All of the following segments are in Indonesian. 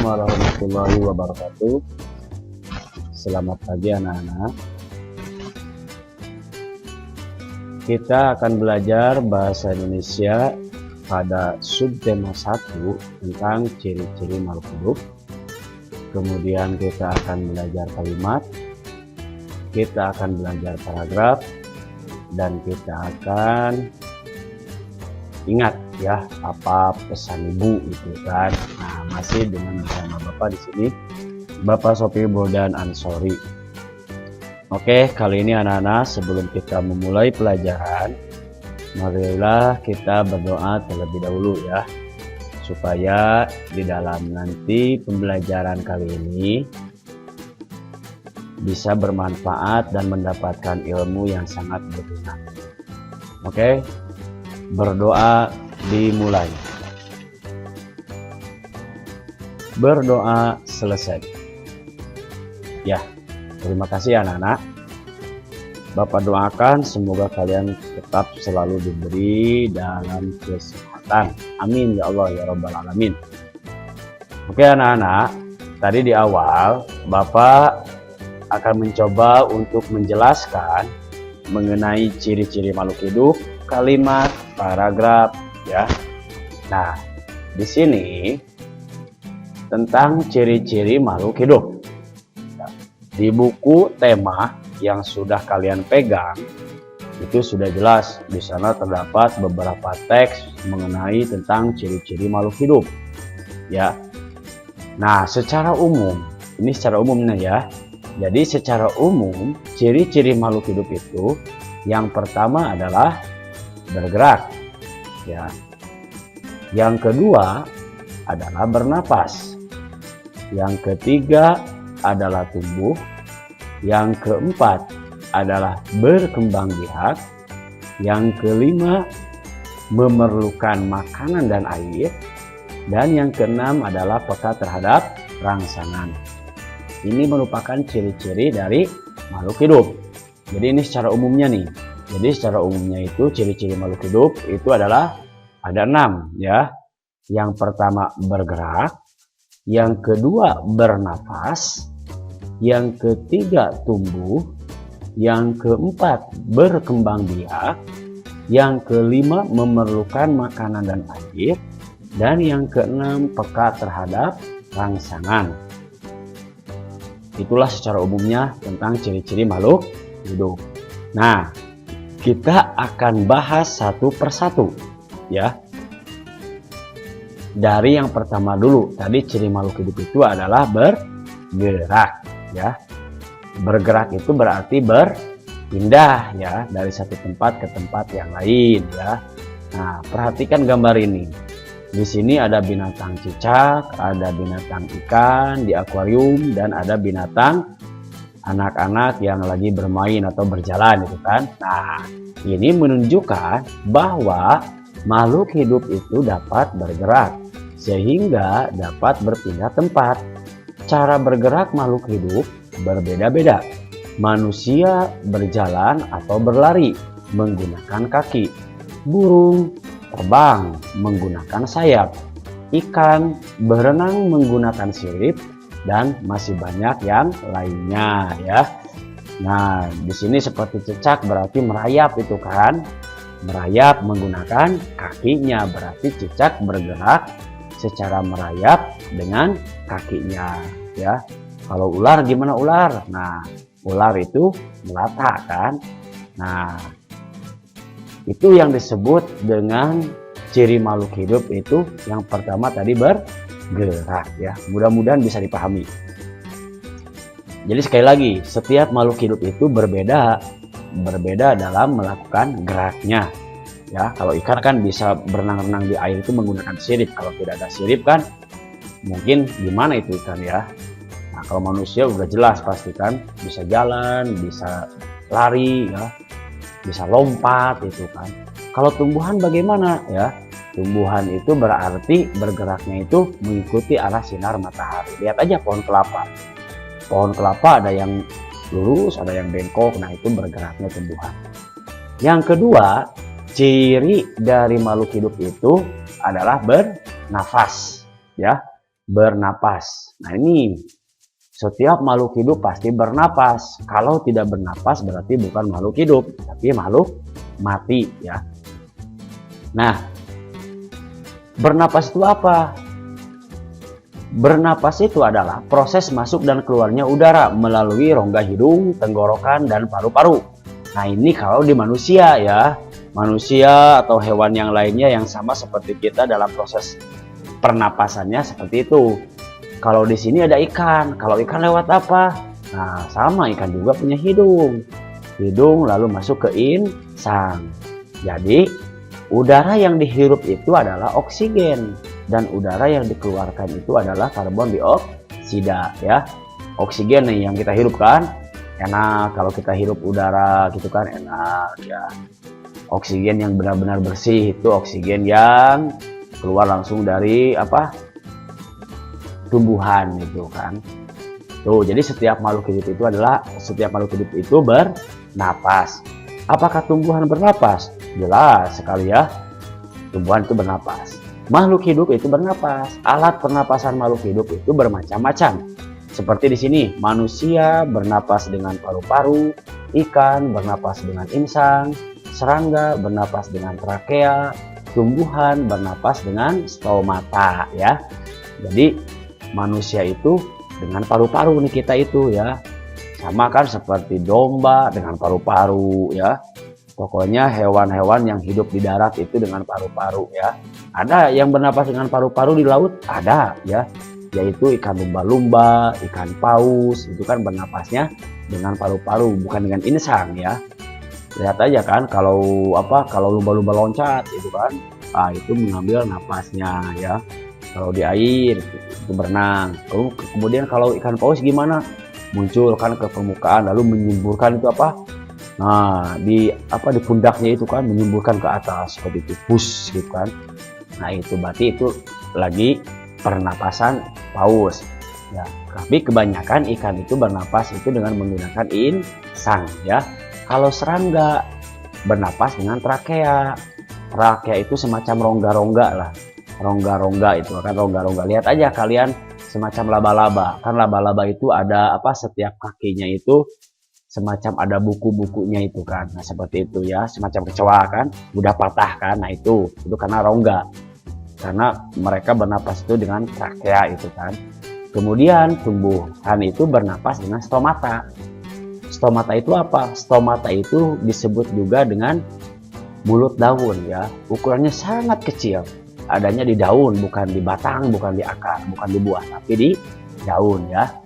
warahmatullahi wabarakatuh. Selamat pagi anak-anak. Kita akan belajar bahasa Indonesia pada subtema 1 tentang ciri-ciri makhluk hidup. Kemudian kita akan belajar kalimat, kita akan belajar paragraf, dan kita akan ingat ya apa pesan ibu itu kan. Nah, masih dengan bersama Bapak di sini, Bapak Sofi Boldan Ansori. Oke, kali ini anak-anak, sebelum kita memulai pelajaran, marilah kita berdoa terlebih dahulu ya, supaya di dalam nanti pembelajaran kali ini bisa bermanfaat dan mendapatkan ilmu yang sangat berguna. Oke, berdoa dimulai. Berdoa selesai. Ya, terima kasih anak-anak. Bapak doakan semoga kalian tetap selalu diberi dalam kesehatan. Amin ya Allah ya Rabbal Alamin. Oke anak-anak, tadi di awal Bapak akan mencoba untuk menjelaskan mengenai ciri-ciri makhluk hidup, kalimat, paragraf ya. Nah, di sini tentang ciri-ciri makhluk hidup. Di buku tema yang sudah kalian pegang itu sudah jelas, di sana terdapat beberapa teks mengenai tentang ciri-ciri makhluk hidup ya. Nah, secara umum, ini secara umumnya ya. Jadi secara umum ciri-ciri makhluk hidup itu yang pertama adalah bergerak ya. Yang kedua adalah bernapas. Yang ketiga adalah tumbuh. Yang keempat adalah berkembang biak. Yang kelima memerlukan makanan dan air. Dan yang keenam adalah peka terhadap rangsangan. Ini merupakan ciri-ciri dari makhluk hidup. Jadi ini secara umumnya nih. Jadi secara umumnya itu ciri-ciri makhluk hidup itu adalah ada 6 ya. Yang pertama bergerak, yang kedua bernapas, yang ketiga tumbuh, yang keempat berkembang biak, yang kelima memerlukan makanan dan air, dan yang keenam peka terhadap rangsangan. Itulah secara umumnya tentang ciri-ciri makhluk hidup. Nah, kita akan bahas satu persatu ya. Dari yang pertama dulu, tadi ciri makhluk hidup itu adalah bergerak ya. Bergerak itu berarti berpindah ya, dari satu tempat ke tempat yang lain ya. Nah, perhatikan gambar ini. Di sini ada binatang cicak, ada binatang ikan di akuarium, dan ada binatang anak-anak yang lagi bermain atau berjalan itu kan. Nah, ini menunjukkan bahwa makhluk hidup itu dapat bergerak sehingga dapat berpindah tempat. Cara bergerak makhluk hidup berbeda-beda. Manusia berjalan atau berlari menggunakan kaki. Burung terbang menggunakan sayap. Ikan berenang menggunakan sirip, dan masih banyak yang lainnya ya. Nah, di sini seperti cicak berarti merayap itu kan. Merayap menggunakan kakinya, berarti cicak bergerak secara merayap dengan kakinya ya. Kalau ular gimana ular? Nah, ular itu melata kan. Nah, itu yang disebut dengan ciri makhluk hidup itu yang pertama tadi bergerak ya. Mudah-mudahan bisa dipahami. Jadi sekali lagi, setiap makhluk hidup itu berbeda dalam melakukan geraknya ya. Kalau ikan kan bisa berenang-renang di air itu menggunakan sirip. Kalau tidak ada sirip kan mungkin gimana itu ikan ya. Nah, kalau manusia udah jelas pasti kan bisa jalan, bisa lari ya, bisa lompat itu kan. Kalau tumbuhan bagaimana ya? Tumbuhan itu berarti bergeraknya itu mengikuti arah sinar matahari. Lihat aja pohon kelapa. Pohon kelapa ada yang lurus, ada yang bengkok. Nah, itu bergeraknya tumbuhan. Yang kedua, ciri dari makhluk hidup itu adalah bernafas ya. bernapas. Nah ini setiap makhluk hidup pasti bernapas. Kalau tidak bernapas berarti bukan makhluk hidup, tapi makhluk mati ya. Nah, bernapas itu apa? Bernapas itu adalah proses masuk dan keluarnya udara melalui rongga hidung, tenggorokan, dan paru-paru. Nah ini kalau di manusia ya, manusia atau hewan yang lainnya yang sama seperti kita dalam proses pernapasannya seperti itu. Kalau di sini ada ikan, kalau ikan lewat apa? Nah sama, ikan juga punya hidung. Hidung lalu masuk ke insang. Jadi udara yang dihirup itu adalah oksigen. Dan udara yang dikeluarkan itu adalah karbon dioksida ya. Oksigen nih yang kita hirup kan enak, kalau kita hirup udara gitu kan enak ya. Oksigen yang benar-benar bersih itu oksigen yang keluar langsung dari apa, tumbuhan gitu kan. Tuh, jadi setiap makhluk hidup itu bernapas. Apakah tumbuhan bernapas? Jelas sekali ya, tumbuhan itu bernapas. Makhluk hidup itu bernapas. Alat pernapasan makhluk hidup itu bermacam-macam. Seperti di sini, manusia bernapas dengan paru-paru, ikan bernapas dengan insang, serangga bernapas dengan trakea, tumbuhan bernapas dengan stomata ya. Jadi manusia itu dengan paru-paru nih kita itu ya. Sama kan seperti domba dengan paru-paru ya. Pokoknya hewan-hewan yang hidup di darat itu dengan paru-paru ya. Ada yang bernapas dengan paru-paru di laut, ada ya. Yaitu ikan lumba-lumba, ikan paus, itu kan bernapasnya dengan paru-paru, bukan dengan insang ya. Lihat aja kan kalau lumba-lumba loncat itu kan, itu mengambil napasnya ya. Kalau di air itu berenang. Kemudian kalau ikan paus gimana? Muncul kan ke permukaan lalu menyemburkan itu apa? Nah, di pundaknya itu kan menyemburkan ke atas seperti itu, push gitu kan. Nah, itu berarti itu lagi pernapasan paus. Ya, tapi kebanyakan ikan itu bernapas itu dengan menggunakan insang ya. Kalau serangga bernapas dengan trakea. Trakea itu semacam rongga-rongga lah. Rongga-rongga itu kan rongga-rongga. Lihat aja kalian semacam laba-laba. Kan laba-laba itu ada setiap kakinya itu semacam ada buku-bukunya itu kan. Nah seperti itu ya, semacam kecoa kan udah patah kan. Nah itu karena rongga, karena mereka bernapas itu dengan trakea itu kan. Kemudian tumbuhan itu bernapas dengan stomata. Stomata itu apa? Stomata itu disebut juga dengan mulut daun ya. Ukurannya sangat kecil, adanya di daun, bukan di batang, bukan di akar, bukan di buah, tapi di daun ya.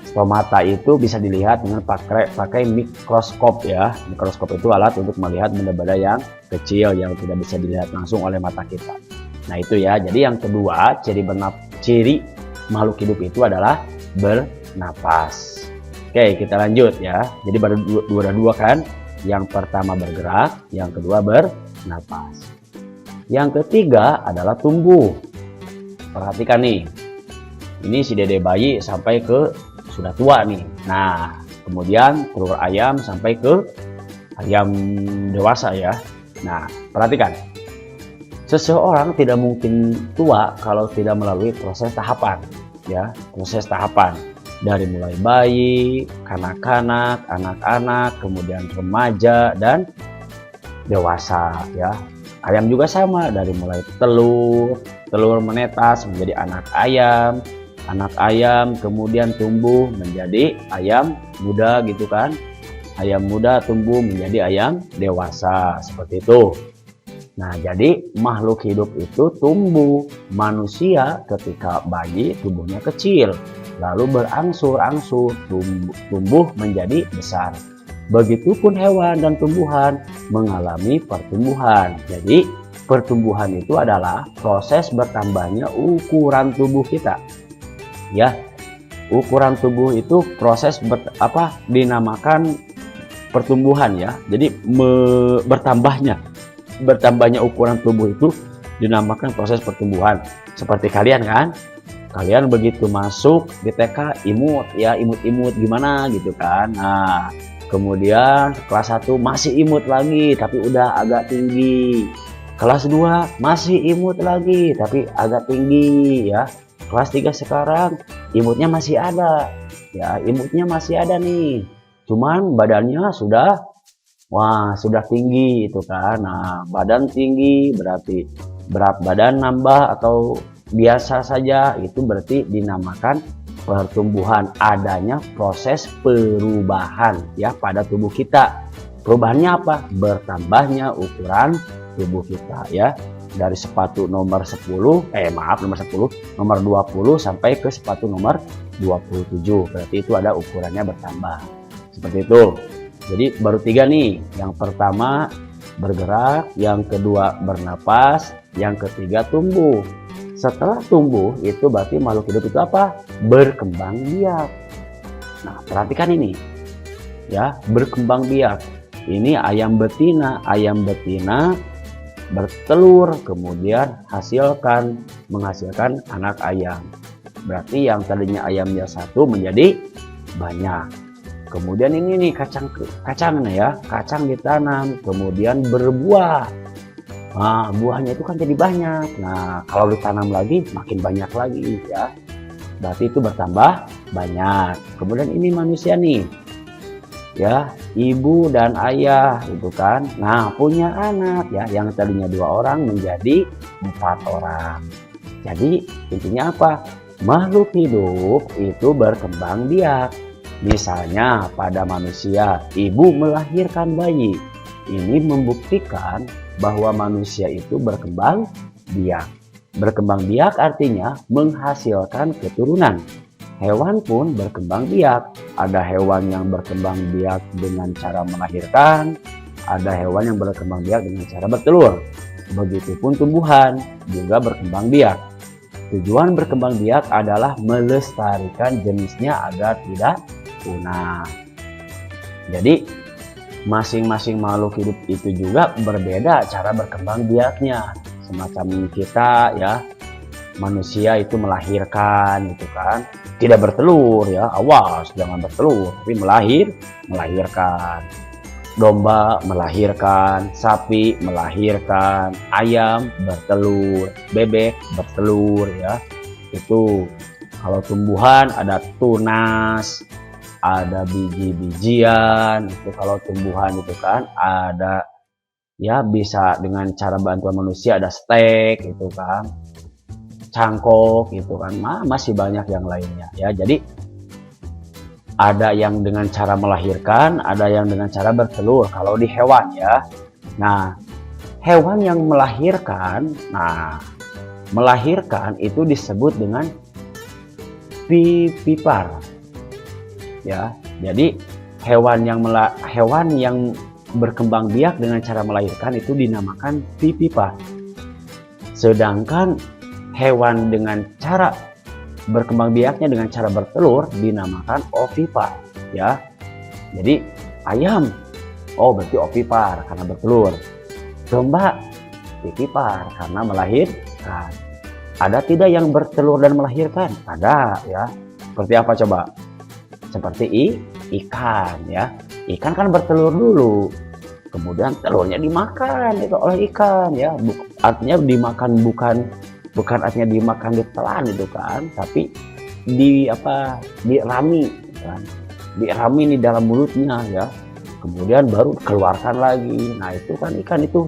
Stomata itu bisa dilihat dengan pakai mikroskop ya. Mikroskop itu alat untuk melihat benda-benda yang kecil yang tidak bisa dilihat langsung oleh mata kita. Nah itu ya. Jadi yang kedua ciri makhluk hidup itu adalah bernapas. Oke, kita lanjut ya. Jadi baru dua kan. Yang pertama bergerak, yang kedua bernapas. Yang ketiga adalah tumbuh. Perhatikan nih. Ini si dede bayi sampai ke sudah tua nih. Nah, kemudian telur ayam sampai ke ayam dewasa ya. Nah, perhatikan. Seseorang tidak mungkin tua kalau tidak melalui proses tahapan ya, proses tahapan dari mulai bayi, kanak-kanak, anak-anak, kemudian remaja dan dewasa ya. Ayam juga sama, dari mulai telur menetas menjadi anak ayam kemudian tumbuh menjadi ayam muda gitu kan. Ayam muda tumbuh menjadi ayam dewasa seperti itu. Nah, jadi makhluk hidup itu tumbuh. Manusia ketika bayi tubuhnya kecil, lalu berangsur-angsur tumbuh menjadi besar. Begitupun hewan dan tumbuhan mengalami pertumbuhan. Jadi pertumbuhan itu adalah proses bertambahnya ukuran tubuh kita. Ya, ukuran tubuh itu proses dinamakan pertumbuhan ya. Jadi bertambahnya ukuran tubuh itu dinamakan proses pertumbuhan. Seperti kalian kan, kalian begitu masuk di TK imut gimana gitu kan. Nah kemudian kelas 1 masih imut lagi tapi udah agak tinggi. Kelas 2 masih imut lagi tapi agak tinggi ya. Kelas 3 sekarang imutnya masih ada. Ya, imutnya masih ada nih. Cuman badannya sudah tinggi itu kan. Nah, badan tinggi berarti berat badan nambah atau biasa saja, itu berarti dinamakan pertumbuhan, adanya proses perubahan ya pada tubuh kita. Perubahannya apa? Bertambahnya ukuran tubuh kita ya. Dari sepatu nomor 10, nomor 20 sampai ke sepatu nomor 27. Berarti itu ada ukurannya bertambah. Seperti itu. Jadi baru 3 nih. Yang pertama bergerak, yang kedua bernapas, yang ketiga tumbuh. Setelah tumbuh itu berarti makhluk hidup itu apa? Berkembang biak. Nah, perhatikan ini. Ya, berkembang biak. Ini ayam betina. Ayam betina bertelur, kemudian menghasilkan anak ayam. Berarti yang tadinya ayamnya 1 menjadi banyak. Kemudian ini nih kacang ya, kacang ditanam, kemudian berbuah. Nah, buahnya itu kan jadi banyak. Nah, kalau ditanam lagi makin banyak lagi ya. Berarti itu bertambah banyak. Kemudian ini manusia nih. Ya, ibu dan ayah itu kan. Nah, punya anak ya, yang tadinya 2 orang menjadi 4 orang. Jadi intinya apa? Makhluk hidup itu berkembang biak. Misalnya pada manusia, ibu melahirkan bayi. Ini membuktikan bahwa manusia itu berkembang biak. Berkembang biak artinya menghasilkan keturunan. Hewan pun berkembang biak. Ada hewan yang berkembang biak dengan cara melahirkan, ada hewan yang berkembang biak dengan cara bertelur. Begitupun tumbuhan juga berkembang biak. Tujuan berkembang biak adalah melestarikan jenisnya agar tidak punah. Jadi masing-masing makhluk hidup itu juga berbeda cara berkembang biaknya. Semacam kita ya, manusia itu melahirkan gitu kan, tidak bertelur ya, awas jangan bertelur, tapi melahirkan. Domba melahirkan, sapi melahirkan, ayam bertelur, bebek bertelur ya. Itu kalau tumbuhan ada tunas, ada biji-bijian. Itu kalau tumbuhan itu kan ada ya, bisa dengan cara bantuan manusia, ada stek itu kan, cangkok gitu kan, masih banyak yang lainnya ya. Jadi ada yang dengan cara melahirkan, ada yang dengan cara bertelur kalau di hewan ya. Nah, hewan yang melahirkan itu disebut dengan vivipar ya. Jadi hewan yang berkembang biak dengan cara melahirkan itu dinamakan vivipar. Sedangkan hewan dengan cara berkembang biaknya dengan cara bertelur dinamakan ovipar ya. Jadi ayam, berarti ovipar karena bertelur. Domba, vivipar karena melahirkan. Ada tidak yang bertelur dan melahirkan? Ada ya. Seperti apa coba? Seperti ikan ya. Ikan kan bertelur dulu, kemudian telurnya dimakan itu oleh ikan ya. Artinya dimakan bukan artinya dimakan ditelan itu kan, tapi dirami kan, dirami di dalam mulutnya ya, kemudian baru keluarkan lagi. Nah, itu kan ikan itu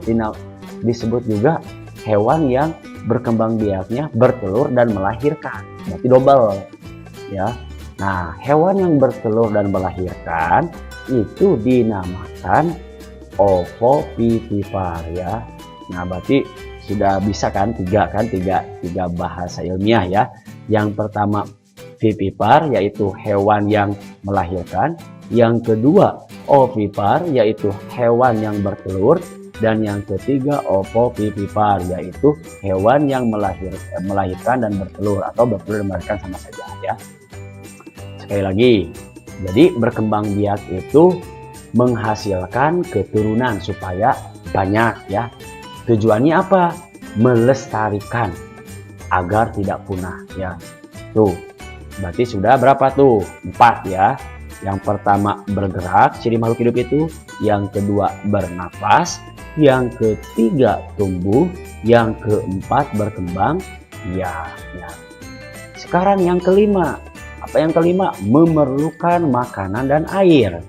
disebut juga hewan yang berkembang biaknya bertelur dan melahirkan, berarti double ya. Nah, hewan yang bertelur dan melahirkan itu dinamakan ovovivipar ya. Nah, berarti sudah bisa kan tiga bahasa ilmiah ya. Yang pertama vivipar, yaitu hewan yang melahirkan. Yang kedua ovipar, yaitu hewan yang bertelur. Dan yang ketiga ovovivipar, yaitu hewan yang melahirkan dan bertelur, atau bertelur dan melahirkan sama saja ya. Sekali lagi, jadi berkembang biak itu menghasilkan keturunan supaya banyak ya. Tujuannya apa? Melestarikan agar tidak punah ya. Tuh, berarti sudah berapa tuh? 4 ya. Yang pertama bergerak, ciri makhluk hidup itu. Yang kedua bernapas. Yang ketiga tumbuh. Yang keempat berkembang biak ya. Sekarang yang kelima. Apa yang kelima? Memerlukan makanan dan air.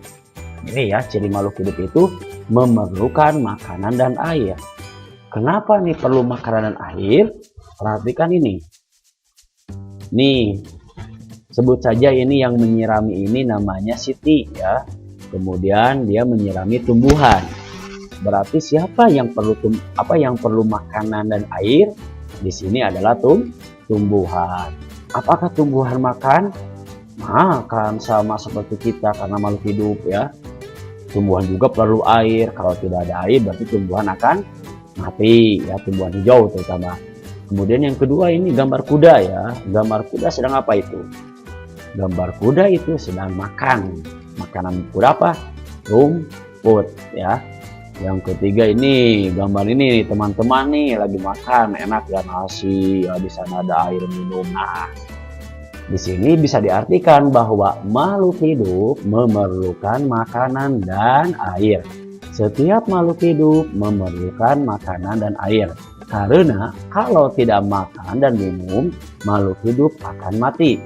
Ini ya, ciri makhluk hidup itu memerlukan makanan dan air. Kenapa nih perlu makanan dan air? Perhatikan ini. Nih, sebut saja ini yang menyirami ini namanya Siti ya. Kemudian dia menyirami tumbuhan. Berarti siapa yang perlu makanan dan air? Di sini adalah tumbuhan. Apakah tumbuhan makan? Makan sama seperti kita karena makhluk hidup ya. Tumbuhan juga perlu air. Kalau tidak ada air berarti tumbuhan akan mati ya, tumbuhan hijau terutama. Kemudian yang kedua ini gambar kuda ya. Gambar kuda sedang apa itu? Gambar kuda itu sedang makan. Makanan kuda apa? Rumput ya. Yang ketiga ini gambar ini teman-teman nih lagi makan enak ya, nasi ya, di sana ada air minum. Nah, di sini bisa diartikan bahwa makhluk hidup memerlukan makanan dan air. Setiap makhluk hidup memerlukan makanan dan air. Karena kalau tidak makan dan minum, makhluk hidup akan mati.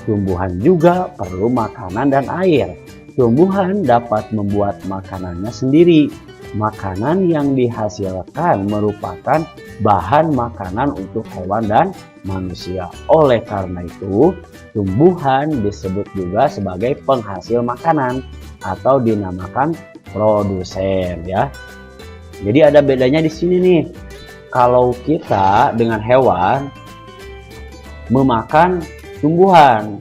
Tumbuhan juga perlu makanan dan air. Tumbuhan dapat membuat makanannya sendiri. Makanan yang dihasilkan merupakan bahan makanan untuk hewan dan manusia. Oleh karena itu, tumbuhan disebut juga sebagai penghasil makanan atau dinamakan produsen ya. Jadi ada bedanya di sini nih. Kalau kita dengan hewan memakan tumbuhan,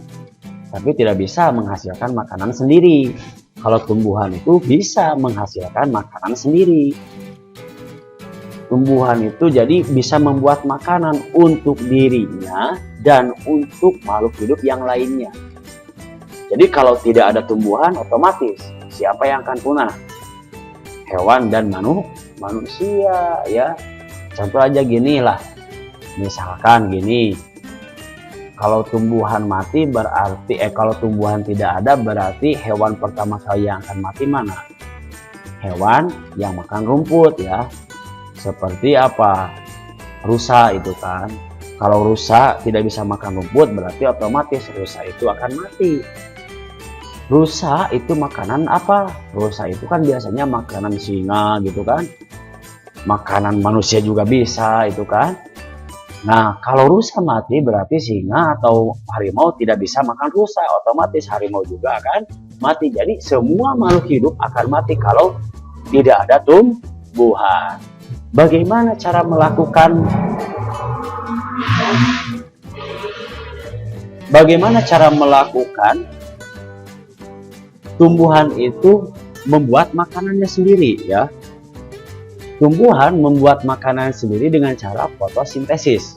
tapi tidak bisa menghasilkan makanan sendiri. Kalau tumbuhan itu bisa menghasilkan makanan sendiri. Tumbuhan itu jadi bisa membuat makanan untuk dirinya dan untuk makhluk hidup yang lainnya. Jadi kalau tidak ada tumbuhan, otomatis siapa yang akan punah? Hewan dan manusia ya. Contoh aja gini lah. Misalkan gini. Kalau tumbuhan mati berarti kalau tumbuhan tidak ada berarti hewan pertama kali yang akan mati mana? Hewan yang makan rumput ya. Seperti apa? Rusa itu kan. Kalau rusa tidak bisa makan rumput berarti otomatis rusa itu akan mati. Rusa itu makanan apa? Rusa itu kan biasanya makanan singa gitu kan. Makanan manusia juga bisa itu kan. Nah, kalau rusa mati berarti singa atau harimau tidak bisa makan rusa, otomatis harimau juga akan mati. Jadi semua makhluk hidup akan mati kalau tidak ada tumbuhan. Bagaimana cara melakukan tumbuhan itu membuat makanannya sendiri ya? Tumbuhan membuat makanan sendiri dengan cara fotosintesis.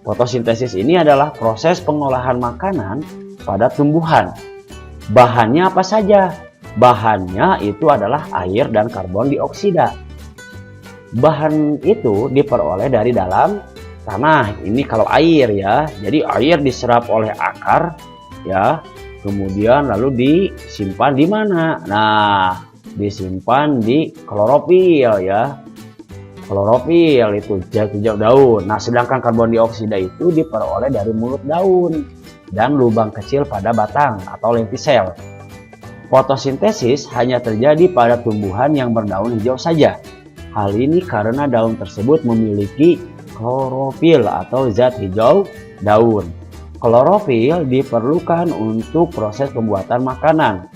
Fotosintesis ini adalah proses pengolahan makanan pada tumbuhan. Bahannya apa saja? Bahannya itu adalah air dan karbon dioksida. Bahan itu diperoleh dari dalam tanah. Ini kalau air ya. Jadi air diserap oleh akar ya. Kemudian lalu disimpan di mana? Nah, disimpan di klorofil ya. Klorofil itu jati-jauh daun. Nah, sedangkan karbon dioksida itu diperoleh dari mulut daun dan lubang kecil pada batang atau lentisel. Fotosintesis hanya terjadi pada tumbuhan yang berdaun hijau saja. Hal ini karena daun tersebut memiliki klorofil atau zat hijau daun. Klorofil diperlukan untuk proses pembuatan makanan.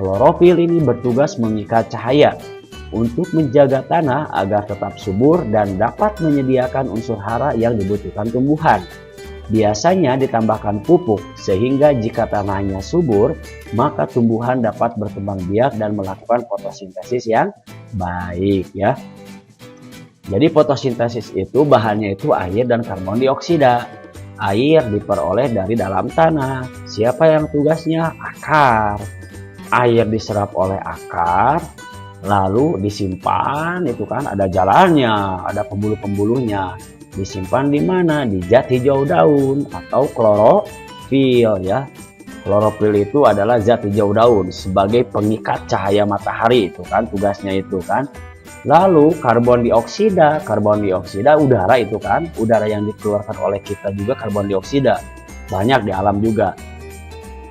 Klorofil ini bertugas mengikat cahaya untuk menjaga tanah agar tetap subur dan dapat menyediakan unsur hara yang dibutuhkan tumbuhan. Biasanya ditambahkan pupuk sehingga jika tanahnya subur, maka tumbuhan dapat berkembang biak dan melakukan fotosintesis yang baik ya. Jadi fotosintesis itu bahannya itu air dan karbon dioksida. Air diperoleh dari dalam tanah. Siapa yang tugasnya? Akar. Air diserap oleh akar, lalu disimpan, itu kan ada jalannya, ada pembuluh-pembuluhnya. Disimpan di mana? Di zat hijau daun atau klorofil ya. Klorofil itu adalah zat hijau daun sebagai pengikat cahaya matahari, itu kan tugasnya itu kan. Lalu karbon dioksida udara itu kan, udara yang dikeluarkan oleh kita juga karbon dioksida. banyak di alam juga.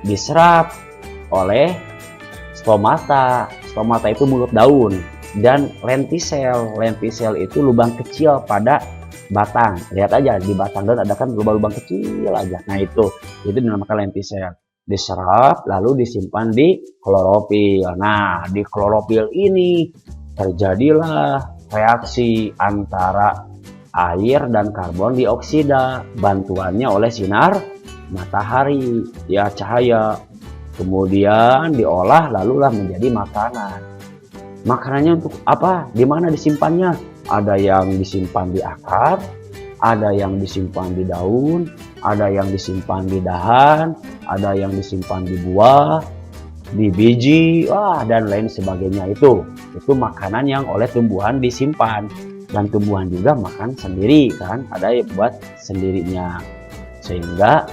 Diserap oleh stomata. Stomata itu mulut daun, dan lentisel. Lentisel itu lubang kecil pada batang. Lihat aja di batang daun ada kan lubang-lubang kecil aja. Nah itu dinamakan lentisel. Diserap lalu disimpan di klorofil. Nah di klorofil ini terjadilah reaksi antara air dan karbon dioksida, bantuannya oleh sinar matahari, ya cahaya. Kemudian diolah lalulah menjadi makanan. Makanannya untuk apa? Di mana disimpannya? Ada yang disimpan di akar, ada yang disimpan di daun, ada yang disimpan di dahan, ada yang disimpan di buah, di biji, dan lain sebagainya. Itu makanan yang oleh tumbuhan disimpan, dan tumbuhan juga makan sendiri kan, ada yang buat sendirinya. Sehingga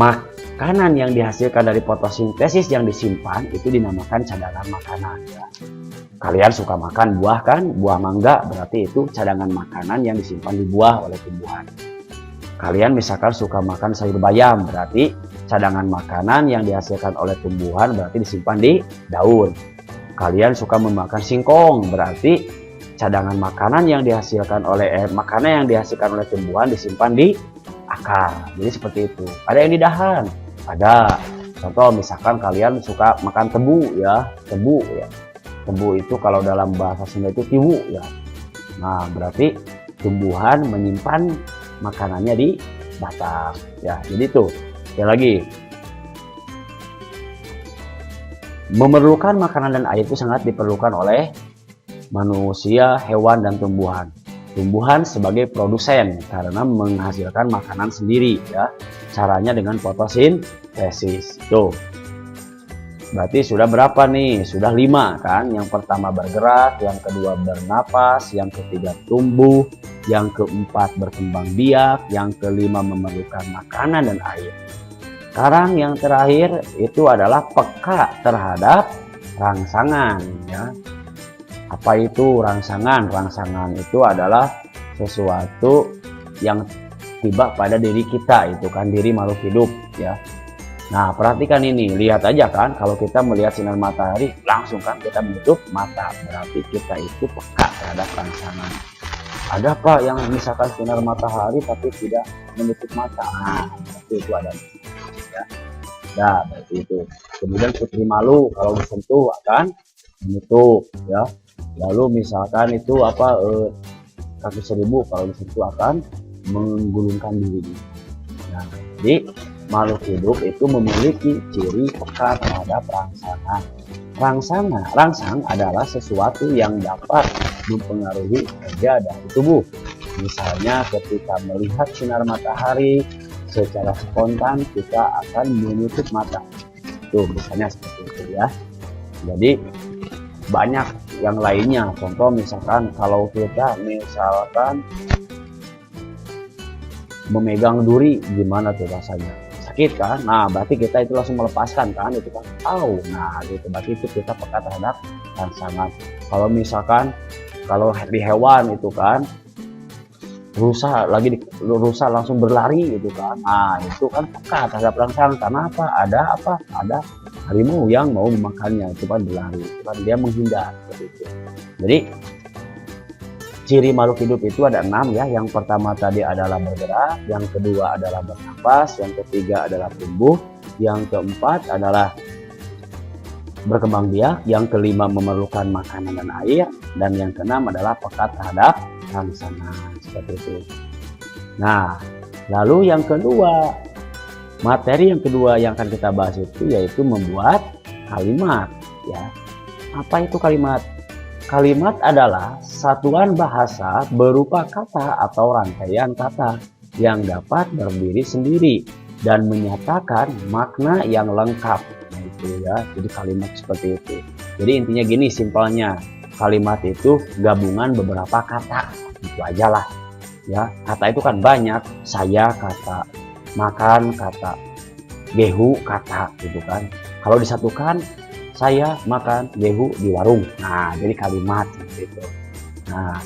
makanan yang dihasilkan dari fotosintesis yang disimpan itu dinamakan cadangan makanan ya. Kalian suka makan buah kan, buah mangga, berarti itu cadangan makanan yang disimpan di buah oleh tumbuhan. Kalian misalkan suka makan sayur bayam, berarti cadangan makanan yang dihasilkan oleh tumbuhan berarti disimpan di daun. Kalian suka memakan singkong, berarti cadangan makanan yang dihasilkan oleh tumbuhan disimpan di akar. Jadi seperti itu. Ada yang di dahan, ada. Contoh misalkan kalian suka makan tebu ya. Tebu itu kalau dalam bahasa Sunda itu tiwu ya. Nah berarti tumbuhan menyimpan makanannya di batang ya. Jadi itu ya, lagi memerlukan makanan dan air itu sangat diperlukan oleh manusia, hewan, dan tumbuhan. Tumbuhan sebagai produsen karena menghasilkan makanan sendiri ya. Caranya dengan fotosintesis. Tuh. Berarti sudah berapa nih? Sudah 5 kan? Yang pertama bergerak, yang kedua bernapas, yang ketiga tumbuh, yang keempat berkembang biak, yang kelima memerlukan makanan dan air. Sekarang yang terakhir itu adalah peka terhadap rangsangan ya. Apa itu rangsangan? Rangsangan itu adalah sesuatu yang tiba pada diri kita, itu kan diri makhluk hidup ya. Nah perhatikan ini, lihat aja kan, kalau kita melihat sinar matahari langsung kan kita menutup mata, berarti kita itu peka terhadap rangsangan. Ada apa yang misalkan sinar matahari tapi tidak menutup mata? Nah berarti itu ada ya. Nah berarti itu. Kemudian putri malu kalau disentuh akan menutup ya. Lalu misalkan itu kaki seribu kalau disentuh akan menggulungkan diri. Nah, jadi makhluk hidup itu memiliki ciri peka terhadap rangsangan. Rangsang adalah sesuatu yang dapat mempengaruhi kerja dari tubuh. Misalnya ketika melihat sinar matahari secara spontan kita akan menutup mata. Tuh misalnya seperti itu ya. Jadi banyak yang lainnya. Contoh misalkan kalau kita memegang duri, gimana tuh rasanya? Sakit kan? Nah berarti kita itu langsung melepaskan kan, itu kan nah gitu, berarti itu kita peka terhadap rangsangan. Kalau misalkan di hewan itu kan rusa langsung berlari gitu kan, nah itu kan peka terhadap rangsangan. Karena apa? Ada harimau yang mau memakannya, itu kan berlari, itu kan dia menghindar gitu. Jadi ciri makhluk hidup itu ada 6 ya. Yang pertama tadi adalah bergerak, yang kedua adalah bernapas, yang ketiga adalah tumbuh, yang keempat adalah berkembang biak, yang kelima memerlukan makanan dan air, dan yang keenam adalah peka terhadap rangsangan, seperti itu. Nah lalu yang kedua, materi yang kedua yang akan kita bahas itu yaitu membuat kalimat ya. Apa itu kalimat? Kalimat adalah satuan bahasa berupa kata atau rangkaian kata yang dapat berdiri sendiri dan menyatakan makna yang lengkap. Nah, itu ya. Jadi kalimat seperti itu. Jadi intinya gini simpelnya, kalimat itu gabungan beberapa kata. Itu aja lah. Ya, kata itu kan banyak. Saya kata, makan kata, gehu kata gitu kan. Kalau disatukan, saya makan gehu di warung. Nah, jadi kalimat gitu. Nah,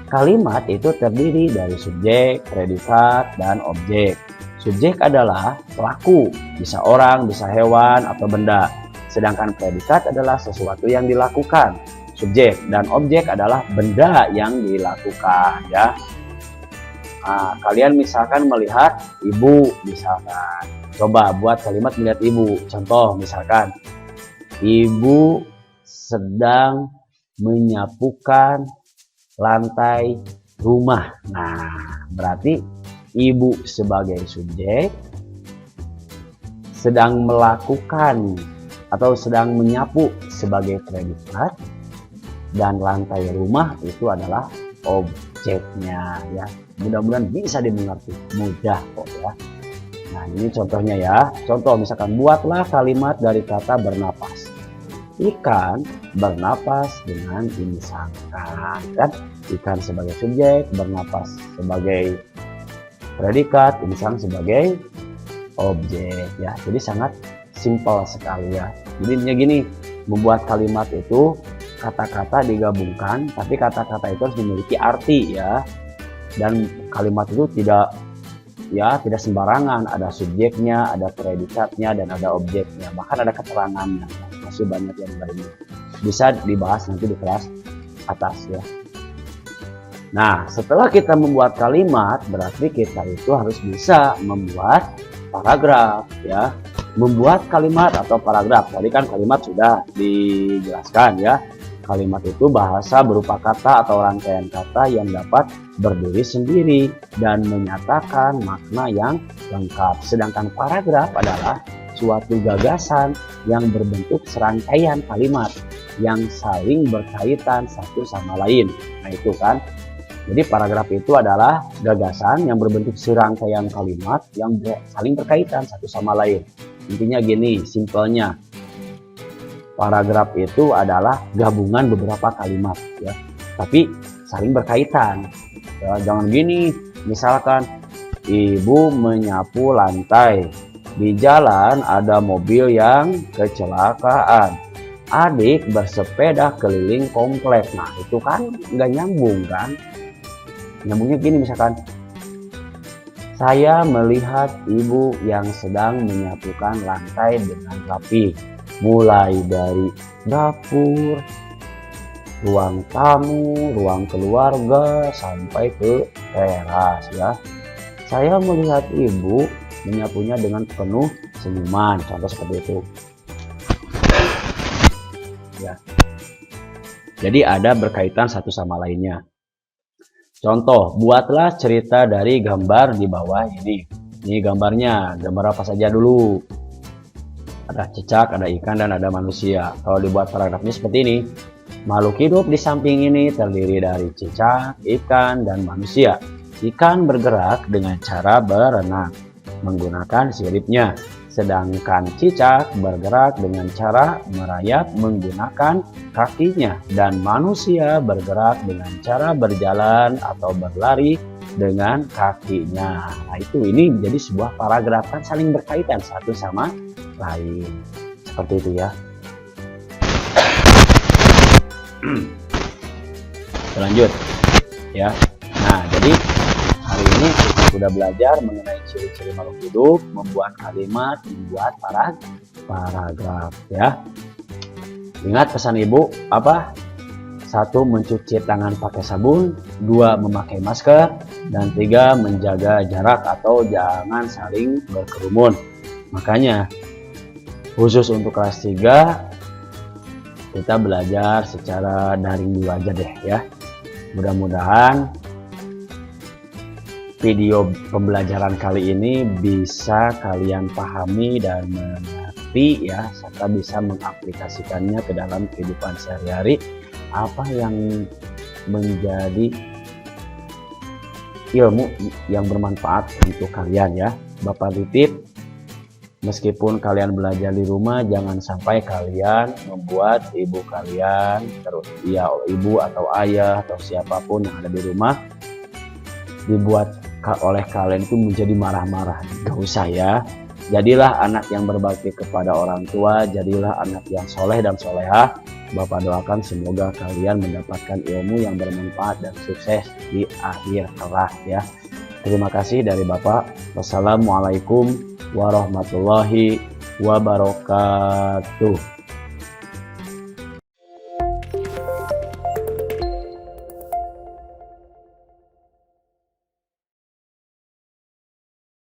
kalimat itu terdiri dari subjek, predikat, dan objek. Subjek adalah pelaku, bisa orang, bisa hewan, atau benda. Sedangkan predikat adalah sesuatu yang dilakukan. Subjek dan objek adalah benda yang dilakukan, ya. Nah, kalian misalkan melihat ibu, misalkan. Coba buat kalimat melihat ibu. Contoh misalkan, ibu sedang menyapukan lantai rumah. Nah, berarti ibu sebagai subjek sedang melakukan atau sedang menyapu sebagai predikat, dan lantai rumah itu adalah objeknya, ya. Mudah-mudahan bisa dimengerti, mudah kok, ya. Nah, ini contohnya, ya. Contoh misalkan, buatlah kalimat dari kata bernapas. Ikan bernapas dengan insangkan, kan? Ikan sebagai subjek, bernapas sebagai predikat, insang sebagai objek, ya. Jadi sangat simpel sekali, ya. Jadi intinya gini, membuat kalimat itu kata-kata digabungkan, tapi kata-kata itu harus memiliki arti, ya. Dan kalimat itu tidak sembarangan, ada subjeknya, ada predikatnya, dan ada objeknya, bahkan ada keterangannya. Masih banyak yang lainnya, bisa dibahas nanti di kelas atas, ya. Nah, setelah kita membuat kalimat, berarti kita itu harus bisa membuat paragraf, ya. Membuat kalimat atau paragraf, tadi kan kalimat sudah dijelaskan, ya. Kalimat itu bahasa berupa kata atau rangkaian kata yang dapat berdiri sendiri dan menyatakan makna yang lengkap. Sedangkan paragraf adalah suatu gagasan yang berbentuk serangkaian kalimat yang saling berkaitan satu sama lain. Nah, itu kan. Jadi paragraf itu adalah gagasan yang berbentuk serangkaian kalimat yang saling berkaitan satu sama lain. Intinya gini, simpelnya. Paragraf itu adalah gabungan beberapa kalimat, ya, tapi saling berkaitan. Ya, jangan gini, misalkan ibu menyapu lantai, di jalan ada mobil yang kecelakaan, adik bersepeda keliling komplek. Nah, itu kan nggak nyambung, kan? Nyambungnya gini, misalkan, saya melihat ibu yang sedang menyapukan lantai dengan rapi, mulai dari dapur, ruang tamu, ruang keluarga, sampai ke teras, ya. Saya melihat ibu menyapunya dengan penuh senyuman, contoh seperti itu, ya. Jadi ada berkaitan satu sama lainnya. Contoh, buatlah cerita dari gambar di bawah ini. Ini gambarnya, gambar apa saja dulu? Ada cicak, ada ikan, dan ada manusia. Kalau dibuat paragrafnya seperti ini, makhluk hidup di samping ini terdiri dari cicak, ikan, dan manusia. Ikan bergerak dengan cara berenang menggunakan siripnya, sedangkan cicak bergerak dengan cara merayap menggunakan kakinya, dan manusia bergerak dengan cara berjalan atau berlari dengan kakinya. Nah, ini menjadi sebuah paragraf, kan saling berkaitan satu sama lain, seperti itu, ya. Lanjut, ya. Nah, jadi hari ini kita sudah belajar mengenai ciri-ciri makhluk hidup, membuat kalimat, membuat paragraf, ya. Ingat pesan ibu apa? 1. Mencuci tangan pakai sabun, 2. Memakai masker, dan 3. Menjaga jarak atau jangan saling berkerumun. Makanya khusus untuk kelas 3 kita belajar secara daring dulu aja deh, ya. Mudah-mudahan video pembelajaran kali ini bisa kalian pahami dan mengerti, ya, serta bisa mengaplikasikannya ke dalam kehidupan sehari-hari. Apa yang menjadi ilmu yang bermanfaat untuk kalian, ya. Bapak titip, meskipun kalian belajar di rumah, jangan sampai kalian membuat ibu kalian, terus ya ibu atau ayah atau siapapun yang ada di rumah, dibuat oleh kalian itu menjadi marah-marah. Gak usah, ya. Jadilah anak yang berbakti kepada orang tua, jadilah anak yang soleh dan solehah. Bapak doakan semoga kalian mendapatkan ilmu yang bermanfaat dan sukses di akhir kelak, ya. Terima kasih dari Bapak. Wassalamualaikum warahmatullahi wabarakatuh.